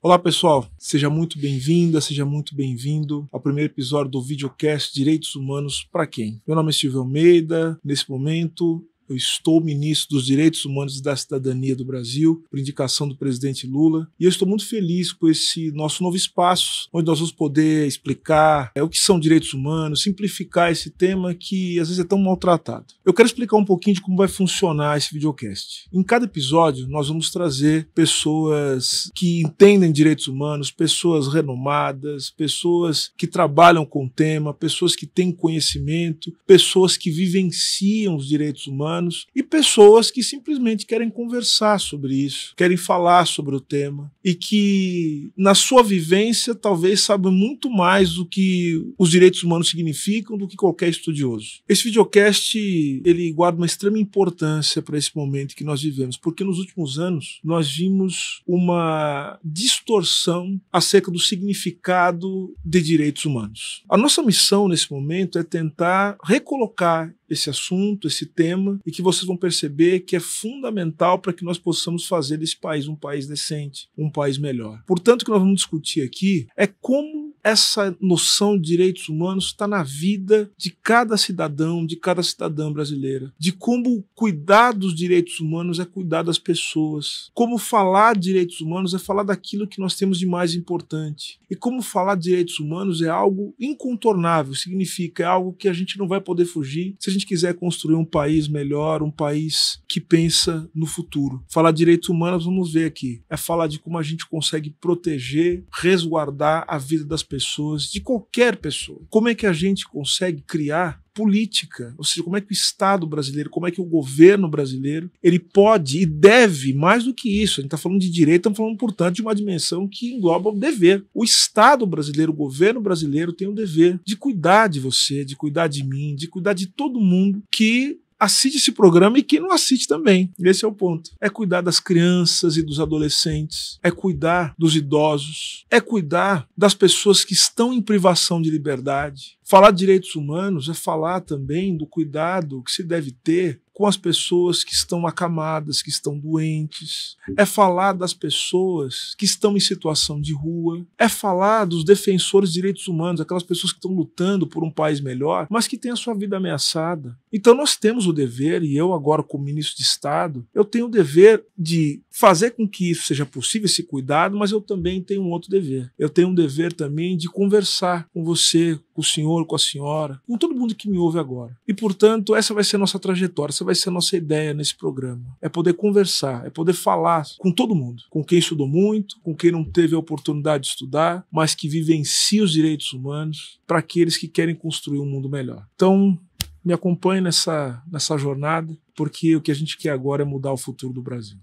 Olá pessoal, seja muito bem-vinda, seja muito bem-vindo ao primeiro episódio do videocast Direitos Humanos para quem? Meu nome é Silvio Almeida, nesse momento eu estou ministro dos Direitos Humanos e da Cidadania do Brasil, por indicação do presidente Lula, e eu estou muito feliz com esse nosso novo espaço, onde nós vamos poder explicar o que são direitos humanos, simplificar esse tema que às vezes é tão maltratado. Eu quero explicar um pouquinho de como vai funcionar esse videocast. Em cada episódio, nós vamos trazer pessoas que entendem direitos humanos, pessoas renomadas, pessoas que trabalham com o tema, pessoas que têm conhecimento, pessoas que vivenciam os direitos humanos, e pessoas que simplesmente querem conversar sobre isso, querem falar sobre o tema e que na sua vivência talvez saibam muito mais do que os direitos humanos significam do que qualquer estudioso. Esse videocast ele guarda uma extrema importância para esse momento que nós vivemos, porque nos últimos anos nós vimos uma distorção acerca do significado de direitos humanos. A nossa missão nesse momento é tentar recolocar esse assunto, esse tema, e que vocês vão perceber que é fundamental para que nós possamos fazer desse país um país decente, um país melhor. Portanto, o que nós vamos discutir aqui é como essa noção de direitos humanos está na vida de cada cidadão, de cada cidadã brasileira, de como cuidar dos direitos humanos é cuidar das pessoas, como falar de direitos humanos é falar daquilo que nós temos de mais importante, e como falar de direitos humanos é algo incontornável, significa é algo que a gente não vai poder fugir se a gente quiser construir um país melhor, um país que pensa no futuro. Falar de direitos humanos, vamos ver aqui, é falar de como a gente consegue proteger, resguardar a vida das pessoas, de qualquer pessoa. Como é que a gente consegue criar política, ou seja, como é que o Estado brasileiro, como é que o governo brasileiro, ele pode e deve, mais do que isso, a gente está falando de direito, estamos falando, portanto, de uma dimensão que engloba o dever. O Estado brasileiro, o governo brasileiro tem o dever de cuidar de você, de cuidar de mim, de cuidar de todo mundo que assiste esse programa e quem não assiste também. Esse é o ponto. É cuidar das crianças e dos adolescentes, é cuidar dos idosos, é cuidar das pessoas que estão em privação de liberdade. Falar de direitos humanos é falar também do cuidado que se deve ter com as pessoas que estão acamadas, que estão doentes, é falar das pessoas que estão em situação de rua, é falar dos defensores de direitos humanos, aquelas pessoas que estão lutando por um país melhor, mas que têm a sua vida ameaçada. Então nós temos o dever, e eu agora como ministro de Estado, eu tenho o dever de fazer com que isso seja possível, esse cuidado, mas eu também tenho um outro dever. Eu tenho um dever também de conversar com você, com o senhor, com a senhora, com todo mundo que me ouve agora. E, portanto, essa vai ser a nossa trajetória, essa vai ser a nossa ideia nesse programa. É poder conversar, é poder falar com todo mundo, com quem estudou muito, com quem não teve a oportunidade de estudar, mas que vivencia os direitos humanos, para aqueles que querem construir um mundo melhor. Então, me acompanhe nessa jornada, porque o que a gente quer agora é mudar o futuro do Brasil.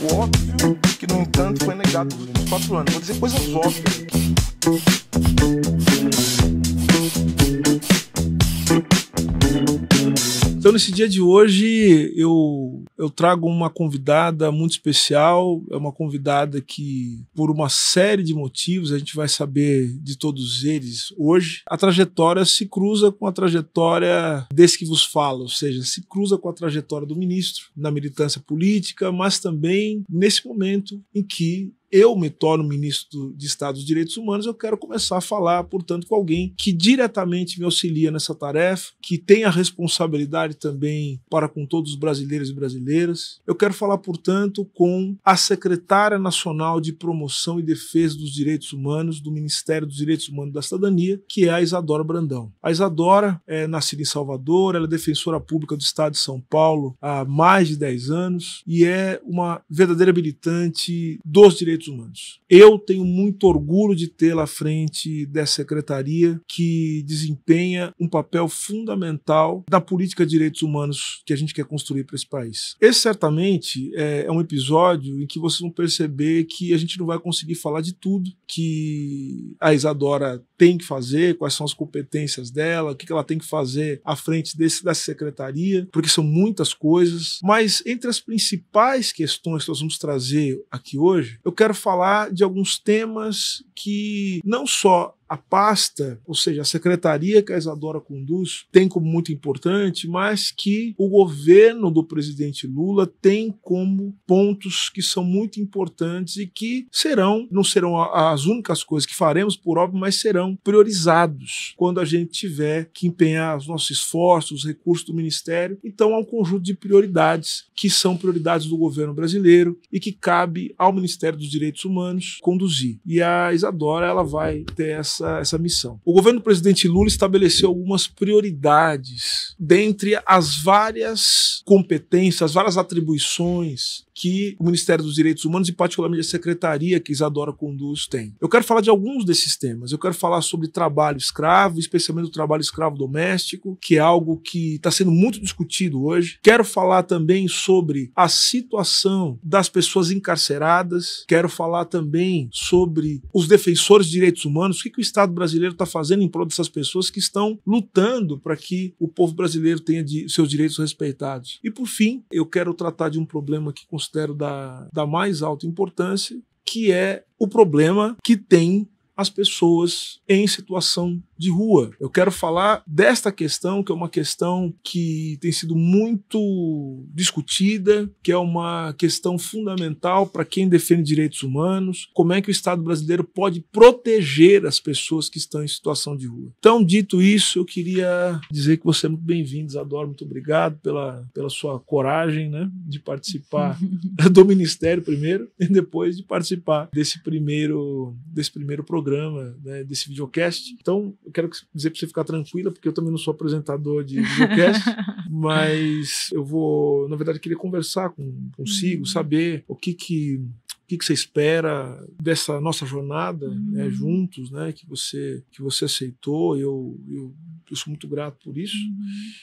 O óbvio que, no entanto, foi negado nos últimos 4 anos. Vou dizer coisas óbvias aqui. Então, nesse dia de hoje, eu trago uma convidada muito especial, é uma convidada que, por uma série de motivos, a gente vai saber de todos eles hoje, a trajetória se cruza com a trajetória desse que vos fala, ou seja, se cruza com a trajetória do ministro, na militância política, mas também nesse momento em que eu me torno ministro de Estado dos Direitos Humanos, eu quero começar a falar, portanto, com alguém que diretamente me auxilia nessa tarefa, que tem a responsabilidade também para com todos os brasileiros e brasileiras. Eu quero falar, portanto, com a secretária nacional de Promoção e Defesa dos Direitos Humanos do Ministério dos Direitos Humanos e da Cidadania, que é a Isadora Brandão. A Isadora é nascida em Salvador, ela é defensora pública do Estado de São Paulo há mais de 10 anos e é uma verdadeira militante dos direitos humanos. Eu tenho muito orgulho de tê-la à frente dessa secretaria que desempenha um papel fundamental na política de direitos humanos que a gente quer construir para esse país. Esse certamente é um episódio em que vocês vão perceber que a gente não vai conseguir falar de tudo que a Isadora tem que fazer, quais são as competências dela, o que ela tem que fazer à frente dessa secretaria, porque são muitas coisas, mas entre as principais questões que nós vamos trazer aqui hoje, eu quero falar de alguns temas que não só a pasta, ou seja, a secretaria que a Isadora conduz, tem como muito importante, mas que o governo do presidente Lula tem como pontos que são muito importantes e que não serão as únicas coisas que faremos, por óbvio, mas serão priorizados quando a gente tiver que empenhar os nossos esforços, os recursos do Ministério. Então há um conjunto de prioridades que são prioridades do governo brasileiro e que cabe ao Ministério dos Direitos Humanos conduzir. E a Isadora, ela vai ter essa missão. O governo do presidente Lula estabeleceu algumas prioridades dentre as várias competências, as várias atribuições que o Ministério dos Direitos Humanos e particularmente a secretaria que Isadora conduz tem. Eu quero falar de alguns desses temas. Eu quero falar sobre trabalho escravo, especialmente o trabalho escravo doméstico, que é algo que está sendo muito discutido hoje. Quero falar também sobre a situação das pessoas encarceradas. Quero falar também sobre os defensores de direitos humanos, o que o Estado brasileiro está fazendo em prol dessas pessoas que estão lutando para que o povo brasileiro tenha seus direitos respeitados. E por fim, eu quero tratar de um problema que considero da mais alta importância, que é o problema que tem as pessoas em situação de rua. Eu quero falar desta questão, que é uma questão que tem sido muito discutida, que é uma questão fundamental para quem defende direitos humanos, como é que o Estado brasileiro pode proteger as pessoas que estão em situação de rua. Então, dito isso, eu queria dizer que você é muito bem-vindo, Isadora, muito obrigado pela sua coragem, né, de participar do Ministério primeiro e depois de participar desse primeiro programa, né, desse videocast. Então, eu quero dizer para você ficar tranquila, porque eu também não sou apresentador de videocast, mas eu vou, na verdade, queria conversar consigo, saber o que você espera dessa nossa jornada, né, juntos, né, que você aceitou. Eu sou muito grato por isso.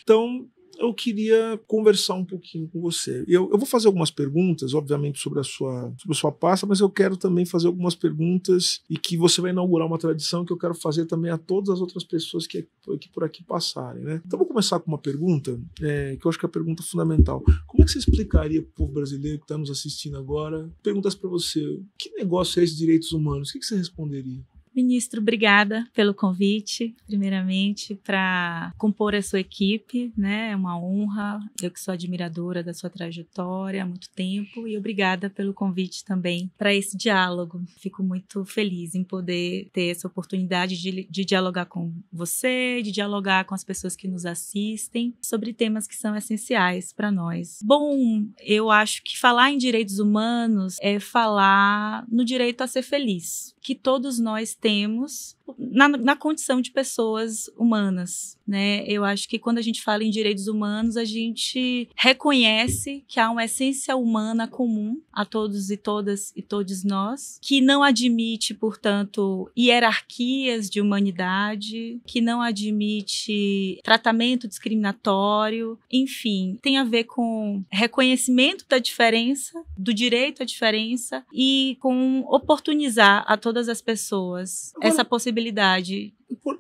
Então, eu queria conversar um pouquinho com você. Eu vou fazer algumas perguntas, obviamente, sobre a sua pasta, mas eu quero também fazer algumas perguntas e que você vai inaugurar uma tradição que eu quero fazer também a todas as outras pessoas que por aqui passarem, né? Então, vou começar com uma pergunta, que eu acho que é a pergunta fundamental. Como é que você explicaria para o povo brasileiro que está nos assistindo agora, perguntas para você, que negócio é esse de direitos humanos? O que você responderia? Ministro, obrigada pelo convite, primeiramente, para compor a sua equipe, né? É uma honra, eu que sou admiradora da sua trajetória há muito tempo, e obrigada pelo convite também para esse diálogo. Fico muito feliz em poder ter essa oportunidade de dialogar com você, de dialogar com as pessoas que nos assistem sobre temas que são essenciais para nós. Bom, eu acho que falar em direitos humanos é falar no direito a ser feliz, que todos nós temos na condição de pessoas humanas, né? Eu acho que quando a gente fala em direitos humanos, a gente reconhece que há uma essência humana comum a todos e todas e todos nós, que não admite, portanto, hierarquias de humanidade, que não admite tratamento discriminatório, enfim, tem a ver com reconhecimento da diferença, do direito à diferença e com oportunizar a todas as pessoas essa possibilidade.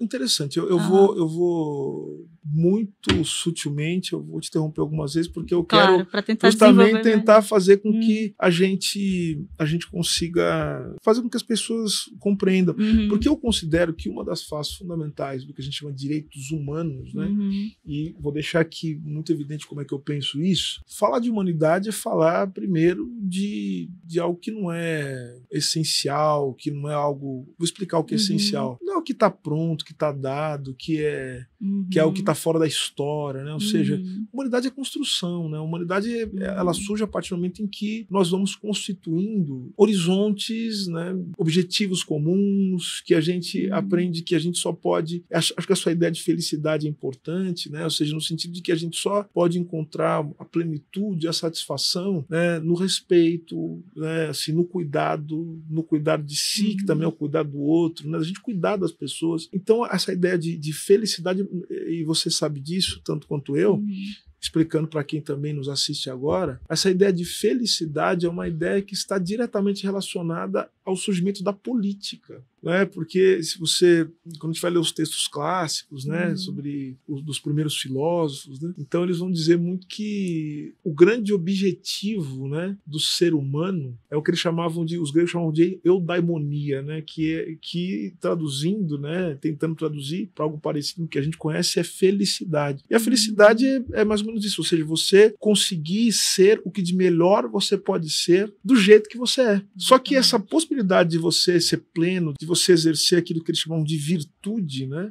Interessante. Eu vou muito sutilmente, eu vou te interromper algumas vezes, porque eu quero justamente tentar fazer com que a gente consiga fazer com que as pessoas compreendam. Porque eu considero que uma das faces fundamentais do que a gente chama de direitos humanos, né? E vou deixar aqui muito evidente como é que eu penso isso. Falar de humanidade é falar primeiro de algo que não é essencial, que não é algo... Vou explicar o que é essencial. Não é o que está pronto, que está dado, que é o que está fora da história, né? Ou seja, humanidade é construção, né? A humanidade ela surge a partir do momento em que nós vamos constituindo horizontes, né? Objetivos comuns, que a gente aprende que a gente só pode... Acho que a sua ideia de felicidade é importante, né? Ou seja, no sentido de que a gente só pode encontrar a plenitude, a satisfação, né? No respeito, né? Assim, no cuidado de si, que também é o cuidar do outro, né? A gente cuidar das pessoas. Então, essa ideia de felicidade, e você sabe disso, tanto quanto eu, explicando para quem também nos assiste agora, essa ideia de felicidade é uma ideia que está diretamente relacionada ao surgimento da política, né? Porque se você, quando a gente vai ler os textos clássicos, né, sobre dos primeiros filósofos, né, então eles vão dizer muito que o grande objetivo, né, do ser humano é o que eles chamavam de, os gregos chamavam de eudaimonia, né, que traduzindo, né, tentando traduzir para algo parecido com o que a gente conhece, é felicidade. E a felicidade é mais ou menos isso, ou seja, você conseguir ser o que de melhor você pode ser do jeito que você é. Só que essa possibilidade de você ser pleno, de você exercer aquilo que eles chamam de virtude, né,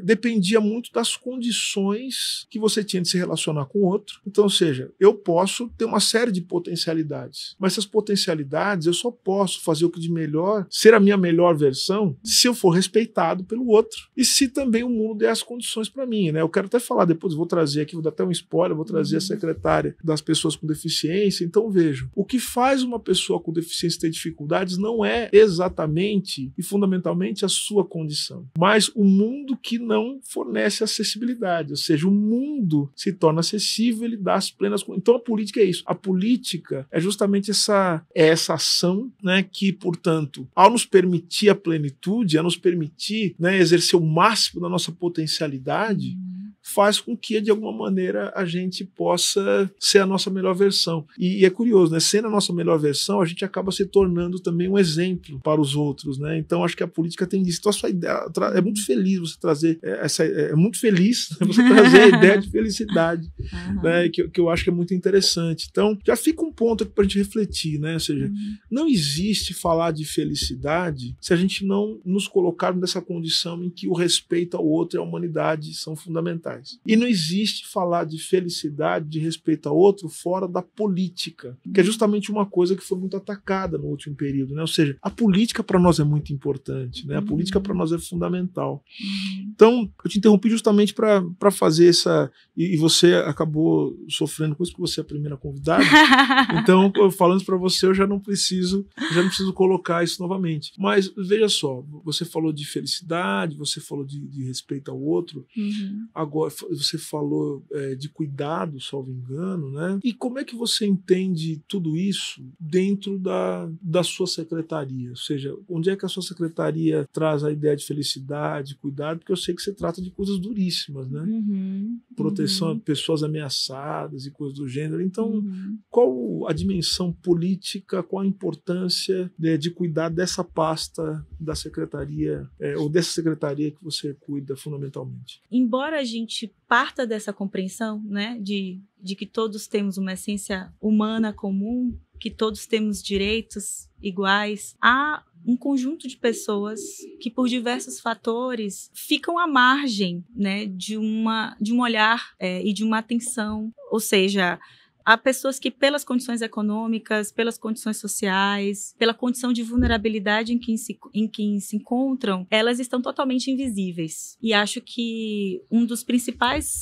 dependia muito das condições que você tinha de se relacionar com o outro. Então, ou seja, eu posso ter uma série de potencialidades, mas essas potencialidades eu só posso fazer o que de melhor, ser a minha melhor versão, se eu for respeitado pelo outro e se também o mundo der as condições para mim, né? Eu quero até falar depois, vou trazer aqui, vou dar até um spoiler, vou trazer a secretária das pessoas com deficiência. Então vejam, o que faz uma pessoa com deficiência ter dificuldades não é exatamente e fundamentalmente a sua condição, mas o mundo que não fornece acessibilidade, ou seja, o mundo se torna acessível, ele dá as plenas. Então a política é isso. A política é justamente essa ação, né, que, portanto, ao nos permitir a plenitude, a nos permitir, né, exercer o máximo da nossa potencialidade, faz com que, de alguma maneira, a gente possa ser a nossa melhor versão. E é curioso, né? Sendo a nossa melhor versão, a gente acaba se tornando também um exemplo para os outros, né? Então, acho que a política tem isso. Então, a sua ideia é muito feliz você trazer é muito feliz você trazer a ideia de felicidade, né? Que eu acho que é muito interessante. Então, já fica um ponto aqui para a gente refletir, né? Ou seja, não existe falar de felicidade se a gente não nos colocar nessa condição em que o respeito ao outro e a humanidade são fundamentais. E não existe falar de felicidade, de respeito ao outro, fora da política, que é justamente uma coisa que foi muito atacada no último período, né? Ou seja, a política para nós é muito importante, né? A política para nós é fundamental. Então, eu te interrompi justamente para fazer essa... E você acabou sofrendo com isso, porque você é a primeira convidada. Então, falando isso para você, eu já não preciso colocar isso novamente. Mas, veja só, você falou de felicidade, você falou de respeito ao outro, agora você falou de cuidado, salvo engano, né? E como é que você entende tudo isso dentro da sua secretaria? Ou seja, onde é que a sua secretaria traz a ideia de felicidade, cuidado? Porque eu sei que você trata de coisas duríssimas, né? Proteção a pessoas ameaçadas e coisas do gênero. Então, qual a dimensão política, qual a importância de cuidar dessa pasta da secretaria, ou dessa secretaria que você cuida fundamentalmente? Embora a gente parta dessa compreensão, né, de que todos temos uma essência humana comum, que todos temos direitos iguais, há um conjunto de pessoas que, por diversos fatores, ficam à margem, né, de um olhar e de uma atenção. Ou seja, há pessoas que, pelas condições econômicas, pelas condições sociais, pela condição de vulnerabilidade em que se encontram, elas estão totalmente invisíveis. E acho que um dos principais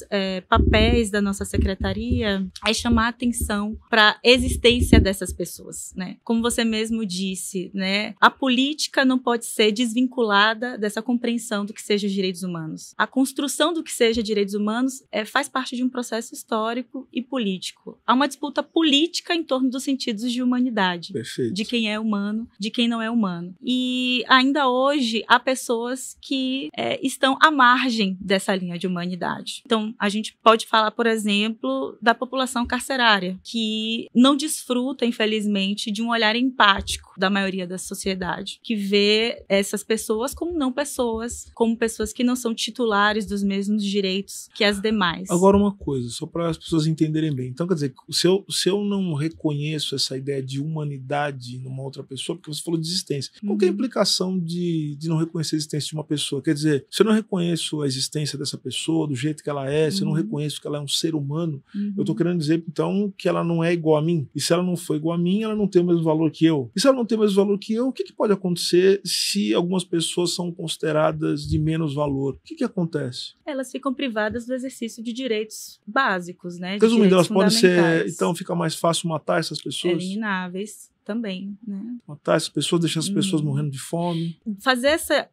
papéis da nossa secretaria é chamar a atenção para a existência dessas pessoas, né? Como você mesmo disse, né? A política não pode ser desvinculada dessa compreensão do que sejam os direitos humanos. A construção do que seja direitos humanos faz parte de um processo histórico e político. Há uma disputa política em torno dos sentidos de humanidade. Perfeito. De quem é humano, de quem não é humano. E ainda hoje há pessoas que estão à margem dessa linha de humanidade. Então, a gente pode falar, por exemplo, da população carcerária, que não desfruta, infelizmente, de um olhar empático da maioria da sociedade, que vê essas pessoas como não pessoas, como pessoas que não são titulares dos mesmos direitos que as demais. Agora, uma coisa, só para as pessoas entenderem bem. Então, quer dizer, se eu não reconheço essa ideia de humanidade numa outra pessoa, porque você falou de existência, qual que é a implicação de não reconhecer a existência de uma pessoa? Quer dizer, se eu não reconheço a existência dessa pessoa, do jeito que ela é, se eu não reconheço que ela é um ser humano, eu estou querendo dizer, então, que ela não é igual a mim. E se ela não for igual a mim, ela não tem o mesmo valor que eu. E se ela não tem o mesmo valor que eu, o que pode acontecer se algumas pessoas são consideradas de menos valor? O que acontece? Elas ficam privadas do exercício de direitos básicos, né? Resumindo, elas podem ser... Então fica mais fácil matar essas pessoas? Elimináveis. também, né? Matar essas pessoas, deixar as pessoas morrendo de fome.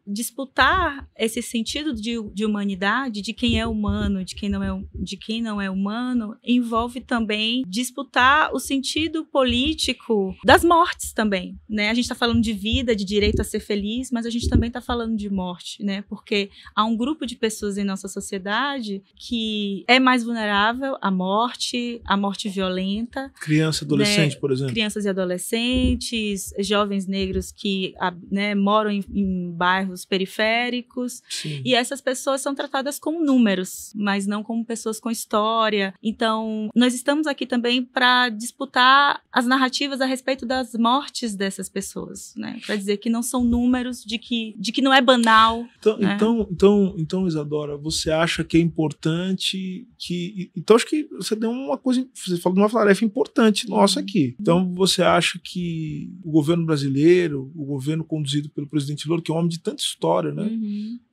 Disputar esse sentido de humanidade, de quem é humano, de quem não é humano, envolve também disputar o sentido político das mortes também, né? A gente está falando de vida, de direito a ser feliz, mas a gente também está falando de morte, né? Porque há um grupo de pessoas em nossa sociedade que é mais vulnerável à morte violenta. Criança e adolescente, né? Por exemplo. Crianças e adolescentes, jovens negros que, né, moram em bairros periféricos. Sim. E essas pessoas são tratadas como números, mas não como pessoas com história. Então, nós estamos aqui também para disputar as narrativas a respeito das mortes dessas pessoas, né? Para dizer que não são números, de que não é banal. Então, né? então, Isadora, você acha que é importante que... Então, acho que você deu uma coisa... Você falou de uma tarefa importante nossa aqui. Então, você acha que o governo brasileiro, o governo conduzido pelo presidente Lula, que é um homem de tanta história, né?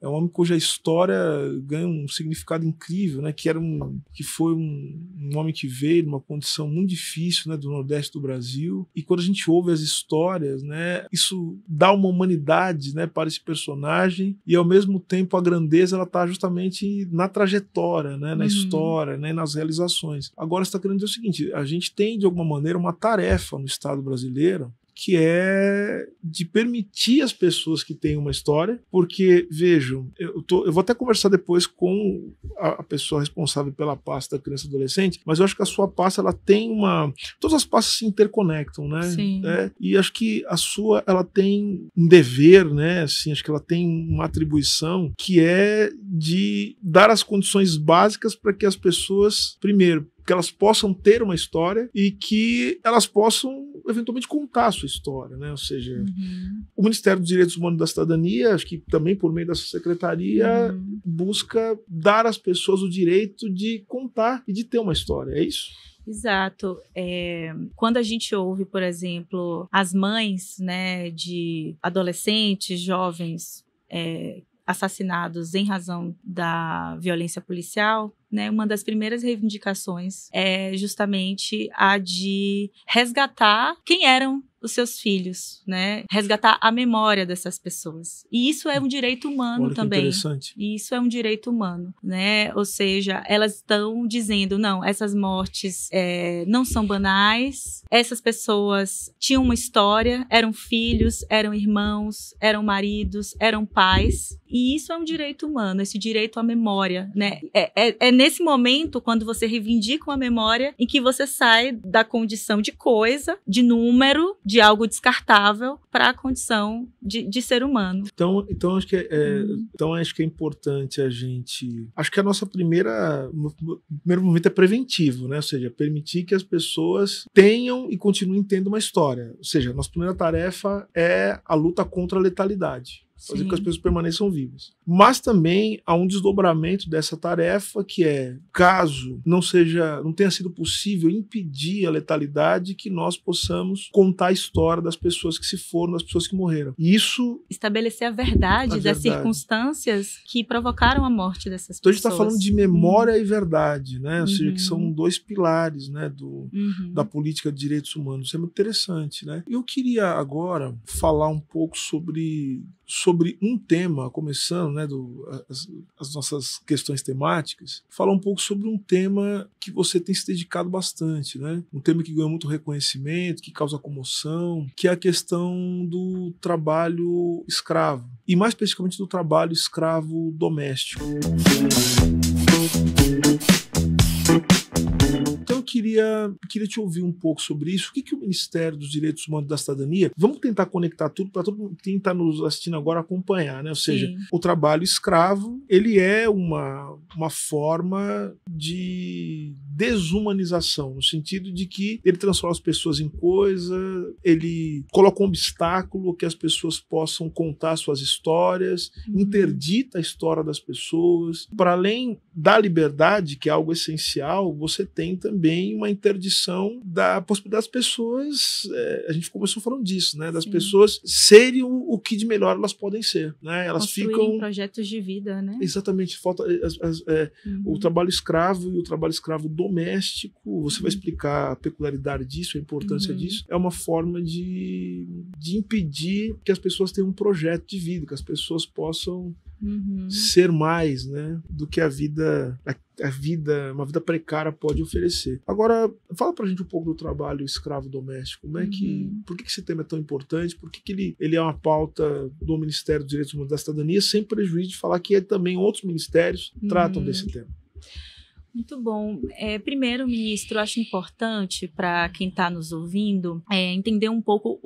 É um homem cuja história ganha um significado incrível, né? Que foi um homem que veio numa condição muito difícil, né? Do Nordeste do Brasil. E quando a gente ouve as histórias, né? Isso dá uma humanidade, né? Para esse personagem, e ao mesmo tempo a grandeza ela está justamente na trajetória, né? Na história, né? Nas realizações. Agora você está querendo dizer o seguinte: a gente tem de alguma maneira uma tarefa no Estado brasileiro, que é de permitir às pessoas que têm uma história, porque, vejam, eu vou até conversar depois com a pessoa responsável pela pasta da criança e adolescente, mas eu acho que a sua pasta, ela tem todas as pastas se interconectam, né? Sim. E acho que a sua, ela tem um dever, né? Assim, acho que ela tem uma atribuição que é de dar as condições básicas para que as pessoas, primeiro, que elas possam ter uma história e que elas possam eventualmente contar a sua história, né? Ou seja, o Ministério dos Direitos Humanos e da Cidadania, acho que também por meio dessa secretaria, busca dar às pessoas o direito de contar e de ter uma história, é isso? Exato. Quando a gente ouve, por exemplo, as mães, né, de adolescentes, jovens assassinados em razão da violência policial, né, uma das primeiras reivindicações é justamente a de resgatar quem eram os seus filhos, né? Resgatar a memória dessas pessoas. E isso é um direito humano. Olha, também. Interessante. E isso é um direito humano, né? Ou seja, elas estão dizendo, não, essas mortes não são banais, essas pessoas tinham uma história, eram filhos, eram irmãos, eram maridos, eram pais. E isso é um direito humano, esse direito à memória, né? É nesse momento, quando você reivindica uma memória, em que você sai da condição de coisa, de número, de algo descartável, para a condição de ser humano. Então acho que acho que é importante a gente... Acho que a nossa primeiro momento é preventivo, né? Ou seja, permitir que as pessoas tenham e continuem tendo uma história. Ou seja, a nossa primeira tarefa é a luta contra a letalidade. Fazer com que as pessoas permaneçam vivas. Mas também há um desdobramento dessa tarefa, que é, caso não tenha sido possível impedir a letalidade, que nós possamos contar a história das pessoas que se foram, das pessoas que morreram. E isso... estabelecer a verdade das circunstâncias que provocaram a morte dessas pessoas. Então a gente está falando de memória e verdade, né? Ou seja, que são dois pilares, né, da política de direitos humanos. Isso é muito interessante, né? Eu queria agora falar um pouco sobre um tema, começando, né, as nossas questões temáticas, falar um pouco sobre um tema que você tem se dedicado bastante, né? Um tema que ganhou muito reconhecimento, que causa comoção, que é a questão do trabalho escravo, e mais especificamente do trabalho escravo doméstico. Então eu queria te ouvir um pouco sobre isso. O que o Ministério dos Direitos Humanos e da Cidadania... Vamos tentar conectar tudo para todo mundo que está nos assistindo agora acompanhar, né? Ou seja, Sim. O trabalho escravo, ele é uma forma de desumanização, no sentido de que ele transforma as pessoas em coisa, ele coloca um obstáculo que as pessoas possam contar suas histórias, interdita a história das pessoas. Para além da liberdade, que é algo essencial, você tem também uma interdição da possibilidade das pessoas, a gente começou falando disso, né? Das pessoas serem o que de melhor elas podem ser, né? Elas ficam projetos de vida, né? Exatamente, falta o trabalho escravo e o trabalho escravo doméstico. Você vai explicar a peculiaridade disso, a importância disso. É uma forma de impedir que as pessoas tenham um projeto de vida, que as pessoas possam ser mais, né, do que uma vida precária pode oferecer. Agora, fala pra gente um pouco do trabalho escravo doméstico. Como é por que esse tema é tão importante? Por que ele é uma pauta do Ministério dos Direitos Humanos e da Cidadania, sem prejuízo de falar que também outros ministérios tratam desse tema? Muito bom. Primeiro, ministro, eu acho importante para quem está nos ouvindo entender um pouco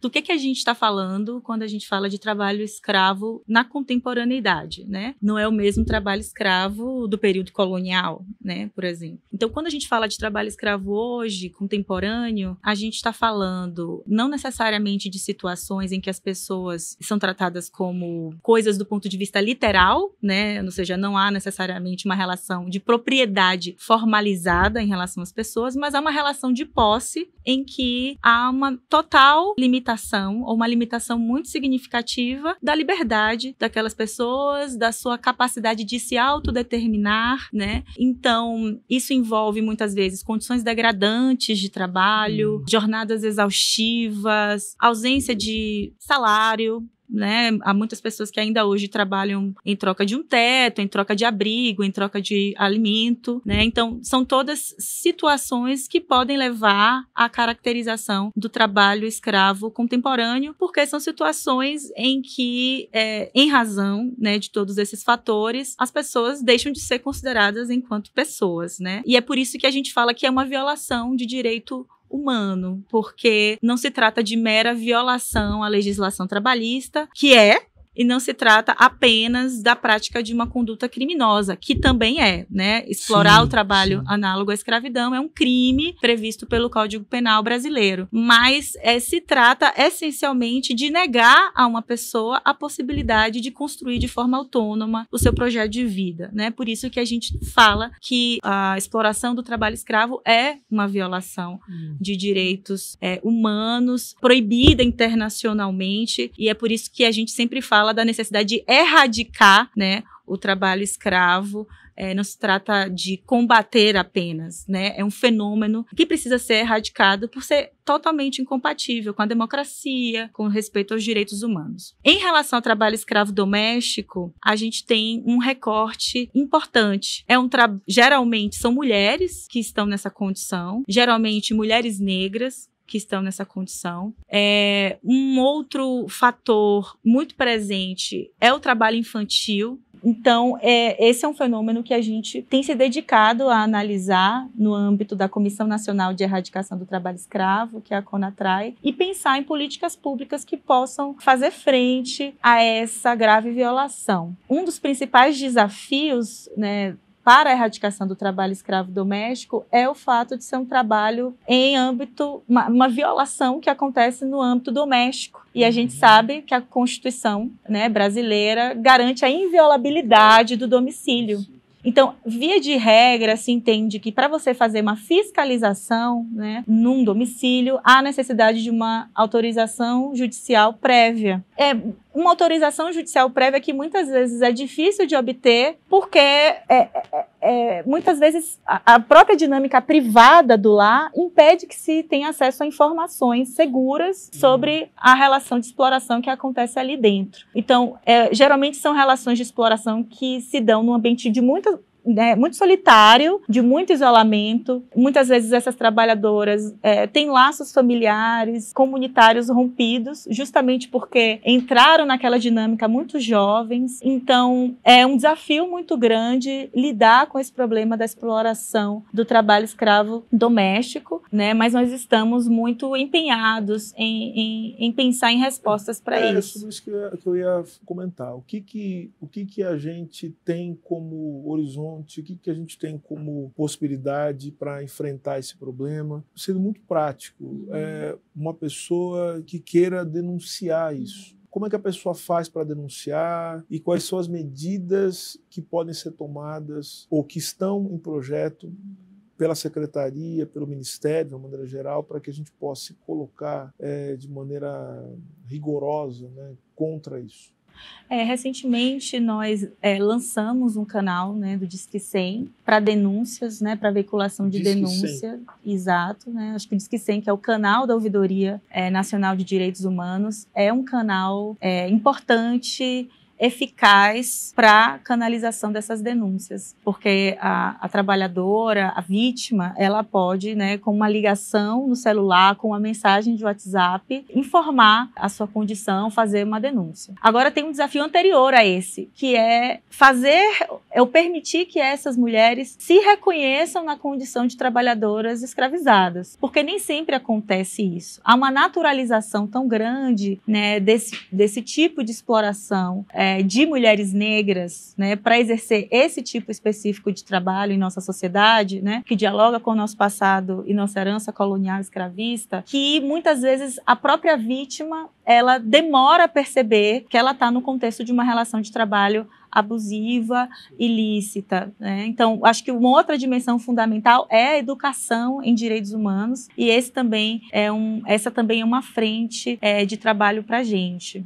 do que a gente está falando quando a gente fala de trabalho escravo na contemporaneidade, né? Não é o mesmo trabalho escravo do período colonial, né, por exemplo. Então, quando a gente fala de trabalho escravo hoje, contemporâneo, a gente está falando não necessariamente de situações em que as pessoas são tratadas como coisas do ponto de vista literal, né? Ou seja, não há necessariamente uma relação de propriedade formalizada em relação às pessoas, mas há uma relação de posse em que há uma total limitação, ou uma limitação muito significativa da liberdade daquelas pessoas, da sua capacidade de se autodeterminar, né? Então, isso envolve muitas vezes condições degradantes de trabalho, jornadas exaustivas, ausência de salário, né? Há muitas pessoas que ainda hoje trabalham em troca de um teto, em troca de abrigo, em troca de alimento, né? Então, são todas situações que podem levar à caracterização do trabalho escravo contemporâneo, porque são situações em que, em razão, né, de todos esses fatores, as pessoas deixam de ser consideradas enquanto pessoas, né? E é por isso que a gente fala que é uma violação de direito humano, porque não se trata de mera violação à legislação trabalhista, e não se trata apenas da prática de uma conduta criminosa, que também né? Explorar o trabalho análogo à escravidão é um crime previsto pelo Código Penal brasileiro. Mas se trata essencialmente de negar a uma pessoa a possibilidade de construir de forma autônoma o seu projeto de vida, né? Por isso que a gente fala que a exploração do trabalho escravo é uma violação de direitos humanos, proibida internacionalmente, e é por isso que a gente sempre fala da necessidade de erradicar, né, o trabalho escravo. Não se trata de combater apenas, né? É um fenômeno que precisa ser erradicado por ser totalmente incompatível com a democracia, com respeito aos direitos humanos. Em relação ao trabalho escravo doméstico, a gente tem um recorte importante. Geralmente são mulheres que estão nessa condição, geralmente mulheres negras que estão nessa condição. Um outro fator muito presente é o trabalho infantil. Então, esse é um fenômeno que a gente tem se dedicado a analisar no âmbito da Comissão Nacional de Erradicação do Trabalho Escravo, que é a CONATRAI, e pensar em políticas públicas que possam fazer frente a essa grave violação. Um dos principais desafios, né, para a erradicação do trabalho escravo doméstico é o fato de ser um trabalho em âmbito, uma violação que acontece no âmbito doméstico. E a gente sabe que a Constituição, né, brasileira garante a inviolabilidade do domicílio. Então, via de regra, se entende que para você fazer uma fiscalização, né, num domicílio, há necessidade de uma autorização judicial prévia. Uma autorização judicial prévia que muitas vezes é difícil de obter, porque muitas vezes a própria dinâmica privada do lar impede que se tenha acesso a informações seguras sobre a relação de exploração que acontece ali dentro. Então, geralmente são relações de exploração que se dão num ambiente de muito solitário, de muito isolamento. Muitas vezes essas trabalhadoras têm laços familiares, comunitários rompidos, justamente porque entraram naquela dinâmica muito jovens. Então, é um desafio muito grande lidar com esse problema da exploração do trabalho escravo doméstico, né? Mas nós estamos muito empenhados em pensar em respostas para isso. É sobre isso que eu ia comentar. O que a gente tem como horizonte, o que a gente tem como possibilidade para enfrentar esse problema, sendo muito prático. Uma pessoa que queira denunciar isso. Como é que a pessoa faz para denunciar e quais são as medidas que podem ser tomadas ou que estão em projeto pela secretaria, pelo ministério, de uma maneira geral, para que a gente possa se colocar de maneira rigorosa, né, contra isso? Recentemente nós lançamos um canal, né, do Disque 100 para denúncias, né, para veiculação de Disque denúncia. 100. Exato, né? Acho que o Disque 100, que é o canal da Ouvidoria Nacional de Direitos Humanos, é um canal importante, eficaz para canalização dessas denúncias, porque a trabalhadora, a vítima, ela pode, né, com uma ligação no celular, com uma mensagem de WhatsApp, informar a sua condição, fazer uma denúncia. Agora tem um desafio anterior a esse, que é permitir que essas mulheres se reconheçam na condição de trabalhadoras escravizadas, porque nem sempre acontece isso. Há uma naturalização tão grande, né, desse tipo de exploração de mulheres negras, né, para exercer esse tipo específico de trabalho em nossa sociedade, né, que dialoga com o nosso passado e nossa herança colonial escravista, que muitas vezes a própria vítima ela demora a perceber que ela está no contexto de uma relação de trabalho abusiva, ilícita, né? Então, acho que uma outra dimensão fundamental é a educação em direitos humanos, e essa também é uma frente de trabalho para a gente.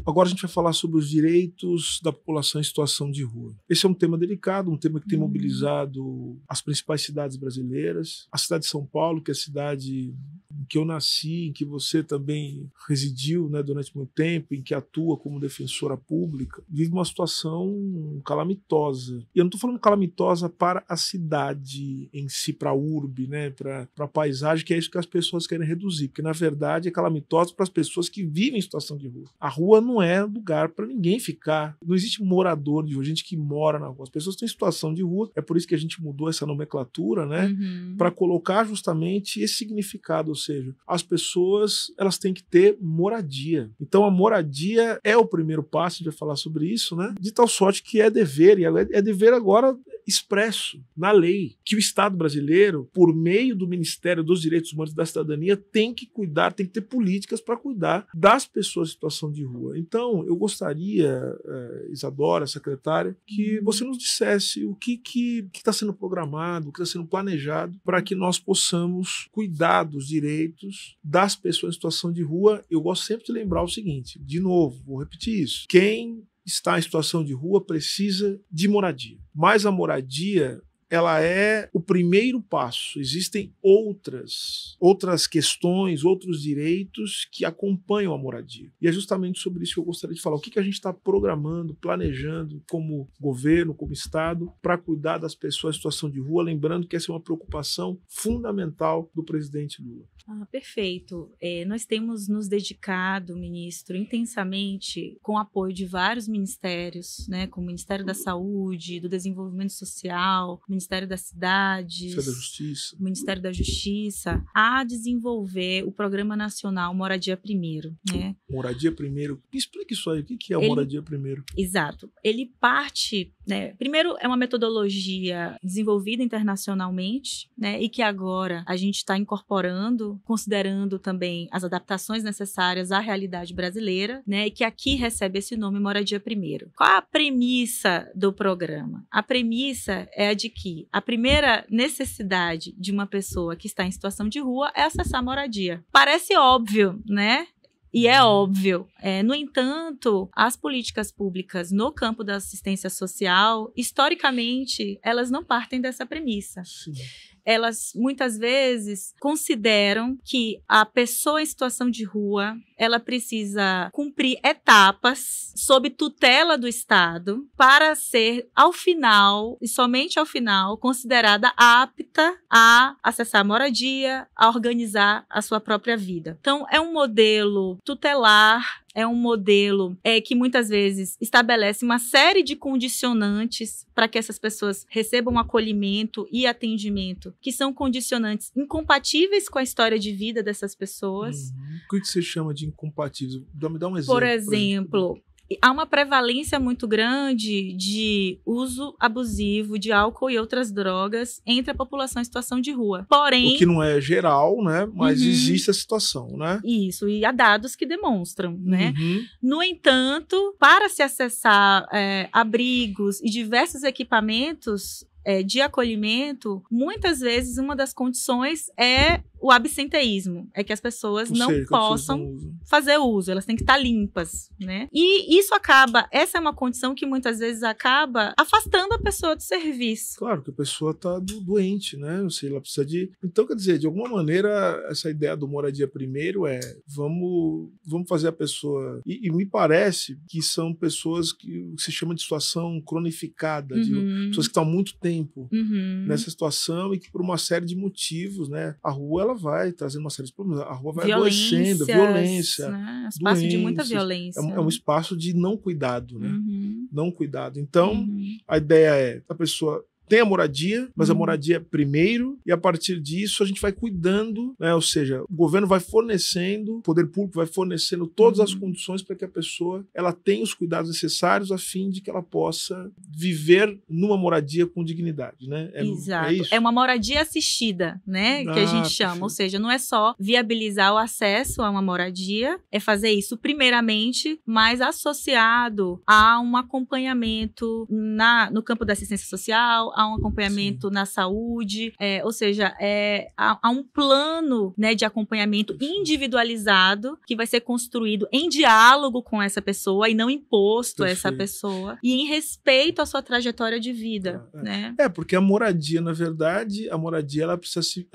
Agora a gente vai falar sobre os direitos da população em situação de rua. Esse é um tema delicado, um tema que tem mobilizado as principais cidades brasileiras. A cidade de São Paulo, que é a cidade em que eu nasci, em que você também residiu, né, durante muito tempo, em que atua como defensora pública, vive uma situação calamitosa. E eu não estou falando calamitosa para a cidade em si, para a urbe, né, para a paisagem, que é isso que as pessoas querem reduzir, porque na verdade é calamitosa para as pessoas que vivem em situação de rua. A rua não é lugar para ninguém ficar. Não existe morador de rua, gente que mora na rua. As pessoas estão em situação de rua. É por isso que a gente mudou essa nomenclatura, né? Para colocar justamente esse significado, ou seja, as pessoas elas têm que ter moradia. Então a moradia é o primeiro passo, a gente vai falar sobre isso, né? De tal sorte que é dever, e é dever agora expresso na lei, que o Estado brasileiro, por meio do Ministério dos Direitos Humanos e da Cidadania, tem que cuidar, tem que ter políticas para cuidar das pessoas em situação de rua. Então, eu gostaria, Isadora, secretária, que você nos dissesse o que está sendo programado, o que está sendo planejado para que nós possamos cuidar dos direitos das pessoas em situação de rua. Eu gosto sempre de lembrar o seguinte, de novo, vou repetir isso. Quem está em situação de rua precisa de moradia. Mas a moradia, ela é o primeiro passo. Existem outras questões, outros direitos que acompanham a moradia. E é justamente sobre isso que eu gostaria de falar. O que a gente está programando, planejando como governo, como Estado, para cuidar das pessoas em situação de rua, lembrando que essa é uma preocupação fundamental do presidente Lula. Perfeito. Nós temos nos dedicado, ministro, intensamente com o apoio de vários ministérios, né, como o Ministério da Saúde, do Desenvolvimento Social, Ministério das Cidades, Ministério da Justiça, a desenvolver o Programa Nacional Moradia Primeiro. Né? Moradia Primeiro. Explica isso aí. O que é o Moradia Primeiro? Exato. Ele parte, né, primeiro é uma metodologia desenvolvida internacionalmente, né, e que agora a gente está incorporando, considerando também as adaptações necessárias à realidade brasileira, né, e que aqui recebe esse nome Moradia Primeiro. Qual a premissa do programa? A premissa é a de que a primeira necessidade de uma pessoa que está em situação de rua é acessar moradia. Parece óbvio, né? E é óbvio. No entanto, as políticas públicas no campo da assistência social, historicamente, elas não partem dessa premissa. Sim. Elas, muitas vezes, consideram que a pessoa em situação de rua, ela precisa cumprir etapas sob tutela do Estado para ser, ao final, e somente ao final, considerada apta a acessar a moradia, a organizar a sua própria vida. Então, é um modelo tutelar, é um modelo que muitas vezes estabelece uma série de condicionantes para que essas pessoas recebam acolhimento e atendimento, que são condicionantes incompatíveis com a história de vida dessas pessoas. O que você chama de incompatíveis? Me dá um exemplo. Por exemplo, há uma prevalência muito grande de uso abusivo de álcool e outras drogas entre a população em situação de rua. Porém... O que não é geral, né? Mas existe a situação, né? Isso, e há dados que demonstram, né? No entanto, para se acessar abrigos e diversos equipamentos de acolhimento, muitas vezes uma das condições é o absenteísmo, é que as pessoas não possam fazer uso, elas têm que estar limpas, né? E isso essa é uma condição que muitas vezes acaba afastando a pessoa do serviço. Claro, que a pessoa está doente, né? Ou seja, ela precisa de... Então, quer dizer, de alguma maneira, essa ideia do moradia primeiro vamos fazer a pessoa... E me parece que são pessoas que se chama de situação cronificada, de pessoas que estão há muito tempo nessa situação e que por uma série de motivos, né? A rua, ela vai trazendo uma série de problemas. A rua vai adoecendo, violência. Né? Espaço de muita violência. É um espaço de não cuidado, né? Não cuidado. Então, a ideia é a pessoa tem a moradia, mas a moradia é primeiro, e a partir disso a gente vai cuidando, né? Ou seja, o governo vai fornecendo, o poder público vai fornecendo todas as condições para que a pessoa ela tenha os cuidados necessários a fim de que ela possa viver numa moradia com dignidade, né? Exato. É uma moradia assistida, né? Que a gente chama. Perfeito. Ou seja, não é só viabilizar o acesso a uma moradia, é fazer isso primeiramente, mas associado a um acompanhamento no campo da assistência social, há um acompanhamento na saúde, ou seja, há um plano, né, de acompanhamento individualizado que vai ser construído em diálogo com essa pessoa e não imposto a essa pessoa e em respeito à sua trajetória de vida, né? Porque a moradia, na verdade, ela precisa se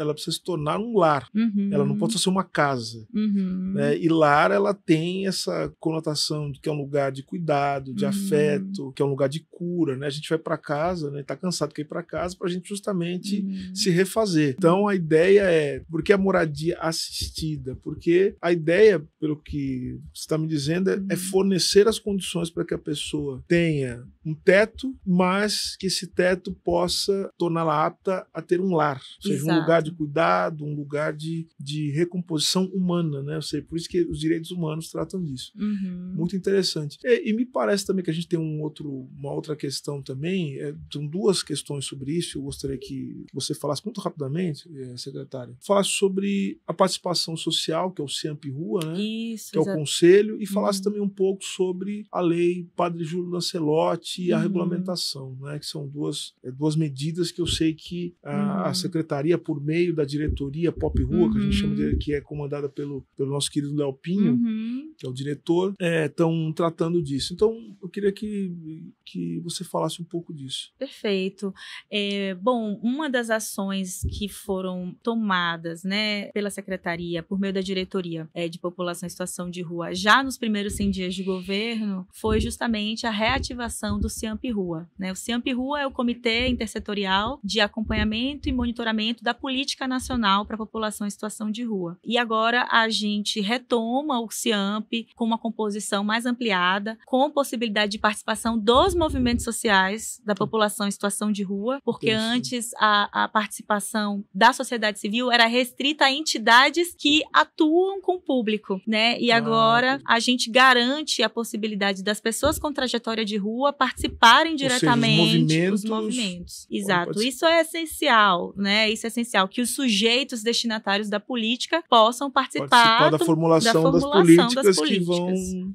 tornar um lar. Ela não pode só ser uma casa. Né? E lar, ela tem essa conotação de que é um lugar de cuidado, de afeto, que é um lugar de cura, né? A gente vai para casa, né? Tá cansado que ir para casa para a gente justamente se refazer. Então a ideia por que a moradia assistida? Porque a ideia, pelo que você está me dizendo, é fornecer as condições para que a pessoa tenha um teto, mas que esse teto possa torná-la apta a ter um lar, ou seja, um lugar de cuidado, um lugar de recomposição humana, né? Ou seja, por isso que os direitos humanos tratam disso. Muito interessante. E me parece também que a gente tem uma outra questão também, são duas questões sobre isso. Eu gostaria que você falasse muito rapidamente, secretária, falasse sobre a participação social, que é o CIAMP Rua, né? Isso, que é o conselho, e falasse também um pouco sobre a lei Padre Júlio Lancelotti e a regulamentação, né? Que são duas medidas que eu sei que a secretaria, por meio da diretoria Pop Rua, que a gente chama que é comandada pelo nosso querido Léo Pinho, que é o diretor, estão tratando disso. Então, eu queria que você falasse um pouco disso. Perfeito. Bom, uma das ações que foram tomadas, né, pela Secretaria, por meio da Diretoria de População em Situação de Rua, já nos primeiros 100 dias de governo, foi justamente a reativação do CIAMP Rua, né? O CIAMP Rua é o Comitê Intersetorial de Acompanhamento e Monitoramento da Política Nacional para a População em Situação de Rua. E agora a gente retoma o CIAMP com uma composição mais ampliada, com possibilidade de participação dos movimentos sociais da população em situação de rua, porque antes a participação da sociedade civil era restrita a entidades que atuam com o público, né? E agora a gente garante a possibilidade das pessoas com trajetória de rua participarem diretamente dos movimentos. Exato. Isso é essencial, né? Isso é essencial, que os sujeitos destinatários da política possam participar da formulação das políticas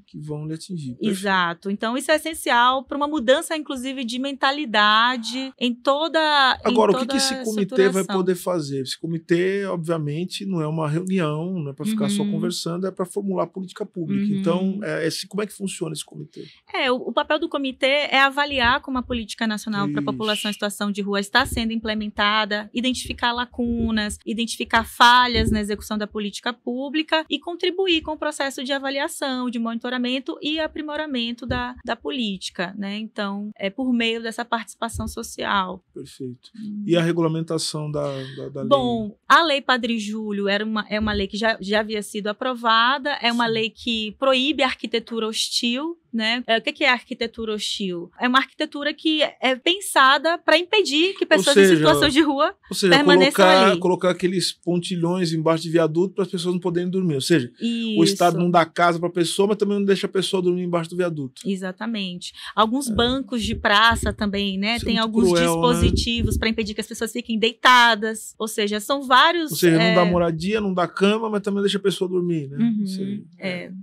que vão lhe atingir. Exato. Então isso é essencial para uma mudança, inclusive, de mentalidade em toda Agora, o que esse comitê vai poder fazer? Esse comitê, obviamente, não é uma reunião, não é para ficar só conversando, é para formular política pública. Então, como é que funciona esse comitê? O papel do comitê é avaliar como a política nacional para a população em situação de rua está sendo implementada, identificar lacunas, identificar falhas na execução da política pública e contribuir com o processo de avaliação, de monitoramento e aprimoramento da política, né? Então, é por meio dessa participação social. Perfeito. E a regulamentação da lei? Bom, a lei Padre Júlio é uma lei que já havia sido aprovada, é uma lei que proíbe a arquitetura hostil, né? O que é arquitetura hostil? É uma arquitetura que é pensada para impedir que pessoas em situação de rua permaneçam ali. Colocar aqueles pontilhões embaixo de viaduto para as pessoas não poderem dormir. Ou seja, Isso. O Estado não dá casa para a pessoa, mas também não deixa a pessoa dormir embaixo do viaduto. Exatamente. Alguns bancos de praça também, né? Isso Tem é alguns cruel, dispositivos, né, para impedir que as pessoas fiquem deitadas. Ou seja, são vários... Ou seja, não dá moradia, não dá cama, mas também deixa a pessoa dormir, né? Uhum.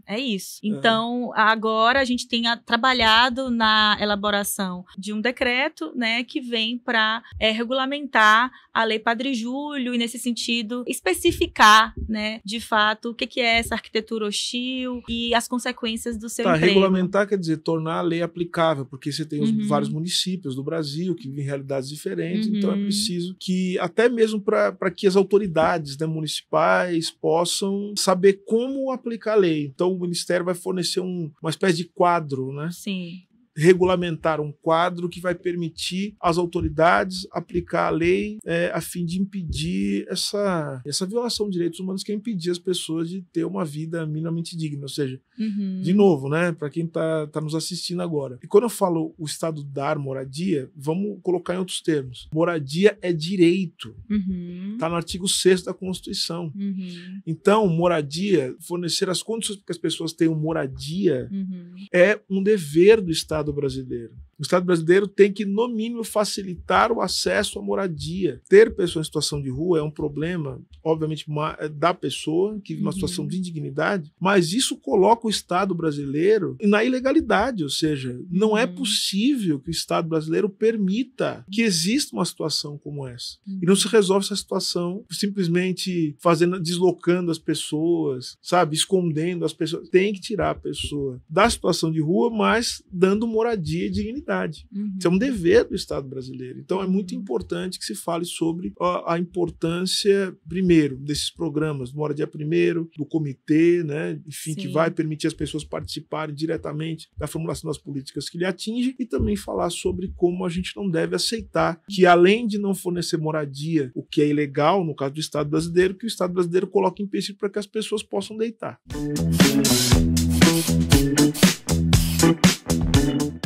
É isso. Então, agora a gente tem trabalhado na elaboração de um decreto, né, que vem para regulamentar a Lei Padre Júlio e, nesse sentido, especificar, né, de fato, o que é essa arquitetura hostil e as consequências do seu emprego. Regulamentar quer dizer tornar a lei aplicável, porque você tem vários municípios do Brasil que vivem em realidades diferentes, então é preciso que, até mesmo para que as autoridades, né, municipais possam saber como aplicar a lei. Então o Ministério vai fornecer uma espécie de quadro, né? Sim. Regulamentar um quadro que vai permitir às autoridades aplicar a lei a fim de impedir essa violação de direitos humanos, que é impedir as pessoas de ter uma vida minimamente digna. Ou seja, de novo, né, para quem tá nos assistindo agora. E quando eu falo o Estado dar moradia, vamos colocar em outros termos. Moradia é direito. Está no artigo 6º da Constituição. Então, moradia, fornecer as condições para que as pessoas tenham moradia é um dever do Estado brasileiro. O Estado brasileiro tem que, no mínimo, facilitar o acesso à moradia. Ter pessoa em situação de rua é um problema, obviamente, da pessoa que vive uma situação de indignidade, mas isso coloca o Estado brasileiro na ilegalidade, ou seja, não é possível que o Estado brasileiro permita que exista uma situação como essa. E não se resolve essa situação simplesmente deslocando as pessoas, sabe, escondendo as pessoas. Tem que tirar a pessoa da situação de rua, mas dando moradia e dignidade. Isso é um dever do Estado brasileiro. Então é muito importante que se fale sobre a importância, primeiro, desses programas, do Moradia Primeiro, do comitê, né, enfim, que vai permitir as pessoas participarem diretamente da formulação das políticas que lhe atingem, e também falar sobre como a gente não deve aceitar que, além de não fornecer moradia, o que é ilegal no caso do Estado brasileiro, que o Estado brasileiro coloque empecilho para que as pessoas possam deitar.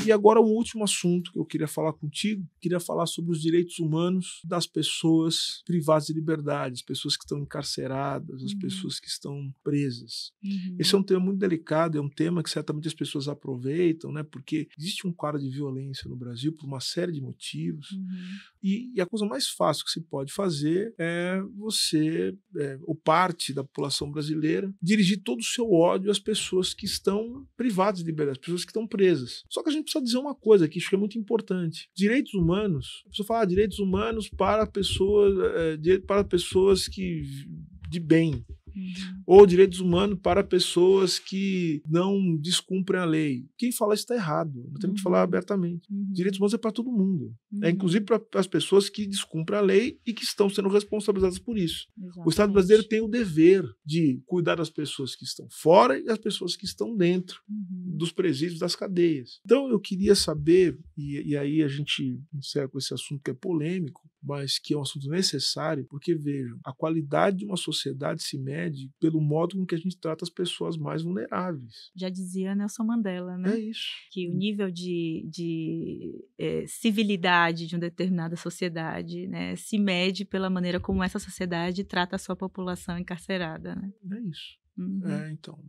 E agora um último assunto que eu queria falar contigo, queria falar sobre os direitos humanos das pessoas privadas de liberdade, as pessoas que estão encarceradas, as pessoas que estão presas. Esse é um tema muito delicado, é um tema que certamente as pessoas aproveitam, né, porque existe um quadro de violência no Brasil por uma série de motivos, e a coisa mais fácil que se pode fazer é você, ou parte da população brasileira, dirigir todo o seu ódio às pessoas que estão privadas de liberdade, as pessoas que estão presas. Só que a gente precisa dizer uma coisa aqui, acho que é muito importante. Direitos humanos, a pessoa fala direitos humanos para pessoas, de bem. Ou direitos humanos para pessoas que não descumprem a lei. Quem fala isso está errado. Nós temos que falar abertamente. Direitos humanos é para todo mundo. É inclusive para as pessoas que descumprem a lei e que estão sendo responsabilizadas por isso. Exatamente. O Estado brasileiro tem o dever de cuidar das pessoas que estão fora e das pessoas que estão dentro dos presídios, das cadeias. Então eu queria saber, e aí a gente encerra com esse assunto que é polêmico, mas que é um assunto necessário, porque, vejam, a qualidade de uma sociedade se mede pelo modo com que a gente trata as pessoas mais vulneráveis. Já dizia Nelson Mandela, né? É isso. Que o nível de civilidade de uma determinada sociedade, né, se mede pela maneira como essa sociedade trata a sua população encarcerada, né? É isso.